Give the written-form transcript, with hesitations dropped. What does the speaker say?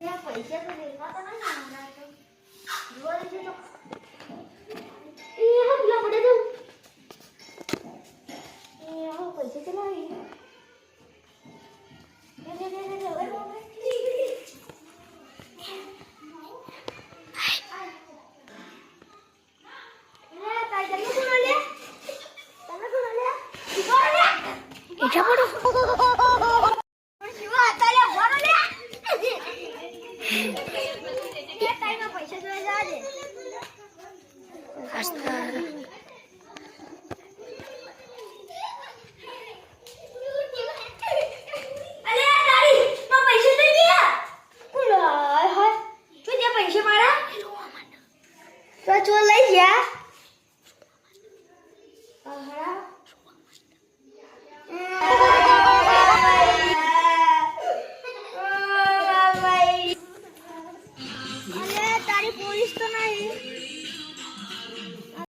પૈસા તો દેખાતા નહીં આના તો જોવા દે તો એ હબલા પડે તો એ હો પૈસા ચલાવી ચોર લઈ ગયા તારી પોલીસ તો નહીં